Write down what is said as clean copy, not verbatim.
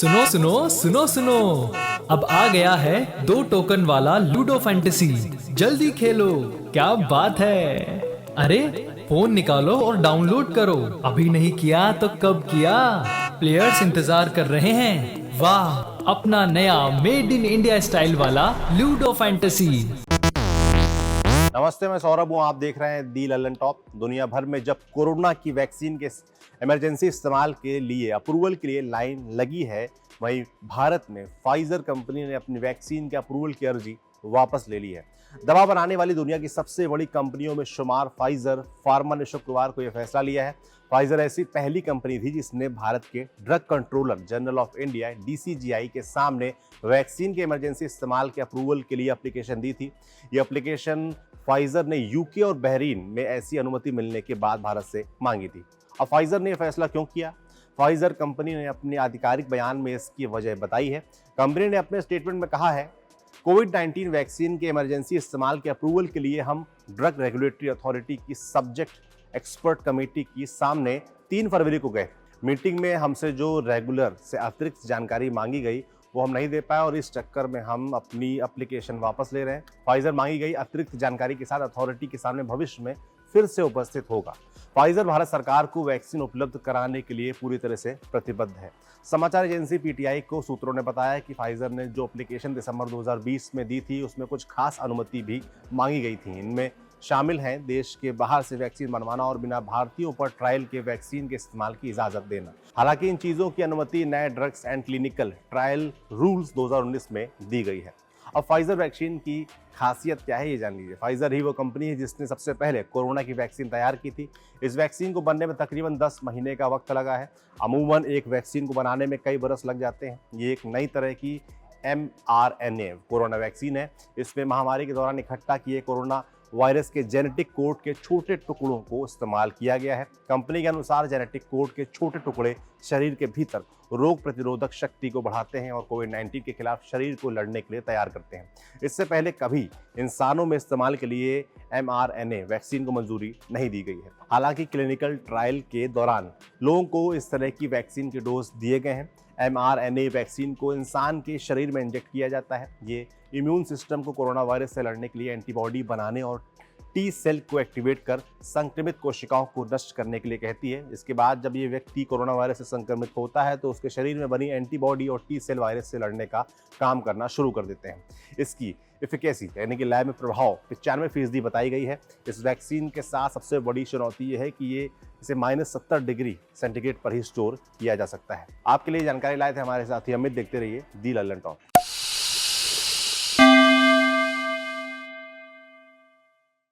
सुनो सुनो सुनो सुनो, अब आ गया है 2 टोकन वाला लूडो फैंटेसी। जल्दी खेलो, क्या बात है। अरे फोन निकालो और डाउनलोड करो, अभी नहीं किया तो कब किया। प्लेयर्स इंतजार कर रहे हैं। वाह, अपना नया मेड इन इंडिया स्टाइल वाला लूडो फैंटेसी। नमस्ते, मैं सौरभ हूँ। आप देख रहे हैं दी लल्लन टॉप। दुनिया भर में जब कोरोना की वैक्सीन के इमरजेंसी इस्तेमाल के लिए अप्रूवल के लिए लाइन लगी है, वहीं भारत में फाइजर कंपनी ने अपनी वैक्सीन के अप्रूवल की अर्जी वापस ले ली है। दवा बनाने वाली दुनिया की सबसे बड़ी कंपनियों में शुमार फाइजर फार्मा ने शुक्रवार को यह फैसला लिया है। फाइजर ऐसी पहली कंपनी थी जिसने भारत के drug controller general of India DCGI के सामने वैक्सीन के इमरजेंसी इस्तेमाल के अप्रूवल के लिए एप्लीकेशन दी थी। ये एप्लीकेशन फाइजर ने यूके और बहरीन में ऐसी अनुमति मिलने के बाद भारत से मांगी थी। अब फाइजर ने यह फैसला क्यों किया? फाइजर कंपनी ने अपने आधिकारिक बयान में इसकी वजह बताई है। कंपनी ने अपने स्टेटमेंट में कहा है, कोविड-19 वैक्सीन के इमरजेंसी इस्तेमाल के अप्रूवल के लिए हम ड्रग रेगुलेटरी अथॉरिटी की सब्जेक्ट एक्सपर्ट कमेटी की सामने 3 फरवरी को गए। मीटिंग में हमसे जो रेगुलर से अतिरिक्त जानकारी मांगी गई वो हम नहीं दे पाए और इस चक्कर में हम अपनी एप्लीकेशन वापस ले रहे हैं। फाइजर मांगी गई अतिरिक्त जानकारी के साथ अथॉरिटी के सामने भविष्य में फिर से उपस्थित होगा। फाइजर भारत सरकार को वैक्सीन उपलब्ध कराने के लिए पूरी तरह से प्रतिबद्ध है। समाचार एजेंसी PTI को सूत्रों ने बताया कि फाइजर ने जो एप्लीकेशन दिसंबर 2020 में दी थी उसमें कुछ खास अनुमति भी मांगी गई थी। इनमें शामिल हैं देश के बाहर से वैक्सीन बनवाना और बिना भारतीयों पर ट्रायल के वैक्सीन के इस्तेमाल की इजाजत देना। हालांकि इन चीजों की अनुमति नए drugs and clinical trial rules 2019 में दी गई है। अब फाइजर वैक्सीन की खासियत क्या है ये जान लीजिए। फाइजर ही वो कंपनी है जिसने सबसे पहले कोरोना की वैक्सीन तैयार की थी। इस वैक्सीन को बनने में तकरीबन 10 महीने का वक्त लगा है। अमूमन एक वैक्सीन को बनाने में कई बरस लग जाते हैं। ये एक नई तरह की mRNA कोरोना वैक्सीन है। इसमें महामारी के दौरान इकट्ठा किए कोरोना वायरस के जेनेटिक कोड के छोटे टुकड़ों को इस्तेमाल किया गया है। कंपनी के अनुसार जेनेटिक कोड के छोटे टुकड़े शरीर के भीतर रोग प्रतिरोधक शक्ति को बढ़ाते हैं और कोविड-19 के खिलाफ शरीर को लड़ने के लिए तैयार करते हैं। इससे पहले कभी इंसानों में इस्तेमाल के लिए mRNA वैक्सीन को मंजूरी नहीं दी गई है। हालांकि क्लिनिकल ट्रायल के दौरान लोगों को इस तरह की वैक्सीन के डोज दिए गए हैं। mRNA वैक्सीन को इंसान के शरीर में इंजेक्ट किया जाता है। ये इम्यून सिस्टम को कोरोना वायरस से लड़ने के लिए एंटीबॉडी बनाने और T सेल को एक्टिवेट कर संक्रमित कोशिकाओं को नष्ट करने के लिए कहती है। इसके बाद जब ये व्यक्ति कोरोना वायरस से संक्रमित होता है तो उसके शरीर में बनी एंटीबॉडी और T सेल वायरस से लड़ने का काम करना शुरू कर देते हैं। इसकी एफिकेसी यानी कि लैब में प्रभाव 95% बताई गई है। इस वैक्सीन के साथ सबसे बड़ी चुनौती ये है कि ये इसे -70 डिग्री सेंटीग्रेड पर ही स्टोर किया जा सकता है। आपके लिए जानकारी लाए थे हमारे साथी अमित। देखते रहिए दी लल्लन टॉप।